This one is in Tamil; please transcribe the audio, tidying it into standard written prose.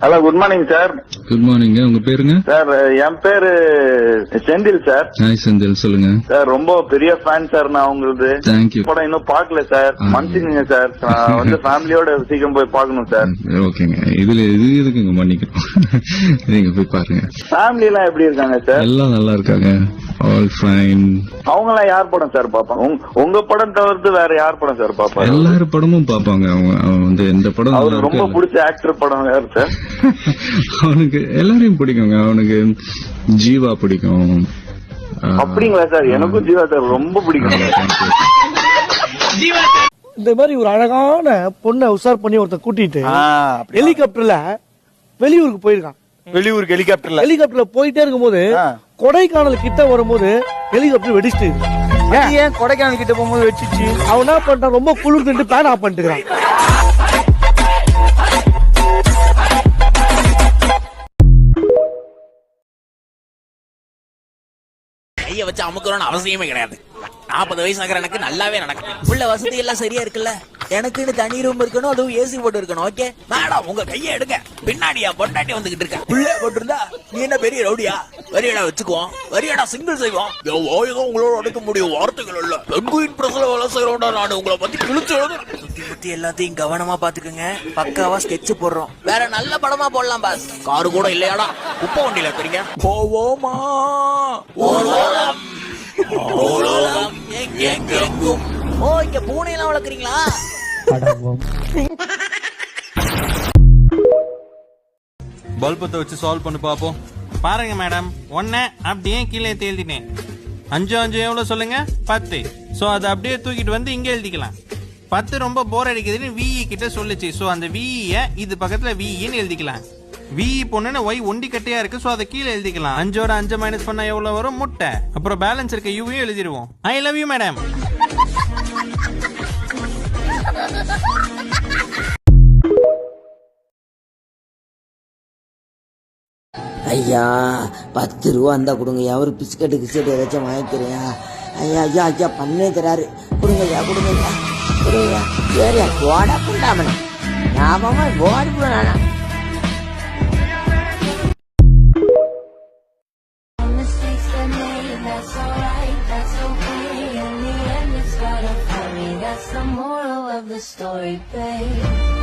Hello, good morning sir. Good morning. உங்க பேருங்க? சார், என் பேரு செந்தில் சார். ஹாய் செந்தில், சொல்லுங்க சார். ரொம்ப பெரிய ஃபேன் சார் நான் உங்களுக்கு. தேங்க்யூ. படம் இன்னும் பாக்கல சார், மன்னிச்சுங்க சார். வந்து ஃபேமிலியோட சீக்கிரம் போய் பாக்கணும் சார். ஓகேங்க. இது எதுக்குங்க மன்னிக்கணும்? நீங்க போய் பாருங்க. ஃபேமிலி எல்லாம் எப்படி இருக்காங்க சார்? எல்லாம் நல்லா இருக்காங்க. All fine. அவங்க எல்லாம் யார் படம் சார் பாப்பாங்க? உங்க படம் தவிர்த்து வேற யார் படம் சார் பாப்பாங்க? எல்லாரும் படமும் பாப்பாங்க. அவங்க வந்து எந்த படம் அவருக்கு ரொம்ப பிடிச்ச ஆக்டர் படம் யார் சார்? அவனுக்கு எல்லாரையும் பிடிக்குங்க. அவனுக்கு ஜீவா பிடிக்கும். அப்படிங்களா சார்? எனக்கும் ஜீவா சார் ரொம்ப பிடிக்கும். இந்த மாதிரி ஒரு அழகான பொண்ணை உஷார் பண்ணி ஒருத்தன் கூட்டிட்டு ஹெலிகாப்டர்ல வெளியூருக்கு போயிருக்கான். வெளியூருக்கு ஹெலிகாப்டர்ல போயிட்டே இருக்கும்போது கொடைக்கானல் கிட்ட வரும்போது ஹெலிகாப்டர் வெடிச்சிட்டு. ஏன் கொடைக்கானல் கிட்ட போகும்போது வெடிச்சிச்சு? அவன் என்ன பண்ணிட்டான், ரொம்ப குளிர்ந்துட்டு பேன் ஆஃப் பண்ணிட்டுக்கிறான். கைய வச்சு அமுக்கணும்னு அவசியமே கிடையாது. 40 வயசு ஆகிற எனக்கு நல்லாவே நடக்கும். உள்ள வசதி எல்லாம் சரியா இருக்குல்ல. எனக்குன்னு தனி ரூம் இருக்கணும், அதுவும் ஏசி போட்டு இருக்கணும். ஓகே மேடம், உங்க கையை எடுங்க. பின்னாடியா பொண்டாட்டி வந்துகிட்டு இருக்க. உள்ள போட்டிருந்தா நீ என்ன பெரிய ரவுடியா? வரியடா வச்சுக்குவோம், வரியடா சிங்கிள் செய்வோம். உங்களோட உடைக்க முடியும் வார்த்தைகள் இல்ல. பெங்குயின் பிரஸ்ல வேலை செய்யறோம்டா நான். உங்களை பத்தி கிழிச்சு சுத்தி எல்லாத்தையும் கவனமா பாத்துக்கோங்க. பக்காவா ஸ்கெட்ச் போடுறோம். வேற நல்ல படமா போடலாம் பாஸ். காரு கூட இல்லையாடா, குப்பை வண்டியில இருக்கிறீங்க. போவோமா ஓ, இங்க பூனை எல்லாம் வளர்க்குறீங்களா? பல்பத்தை வச்சு சால்வ் பண்ணி பாப்போம். பாருங்க மேடம், 1 அப்படியே கீழே எழுதினேன். 5 எவ்வளவு சொல்லுங்க? 10. சோ அதை அப்படியே தூக்கிட்டு வந்து இங்க எழுதிக்கலாம். 10 ரொம்ப போர் அடிக்குதுன்னு விஇ கிட்ட சொல்லுச்சு. சோ அந்த விஇ இது பக்கத்துல விஇன்னு எழுதிக்கலாம். விஇ பொண்ணுன்னு ஒய் ஒண்டி கட்டையா இருக்கு. சோ அதை கீழே எழுதிக்கலாம். 5 5 மைனஸ் பண்ணா எவ்வளவு வரும்? முட்டை. அப்புறம் பேலன்ஸ் இருக்க யூவையும் எழுதிடுவோம். I love you madam. ஐயா 10 ரூபா இருந்தா கொடுங்க. ஒரு பிஸ்கட்டு கிஸ்கெட் ஏதாச்சும் வாங்கிக்கிறியா? ஐயா ஐயா ஐயா பண்ணே தராரு. கொடுங்க ஐயா, கொடுங்க ஐயா, கொடுங்க. சரியா போட புண்டாமன ஞாபகமா போடி புடானா. That's the moral of the story, babe.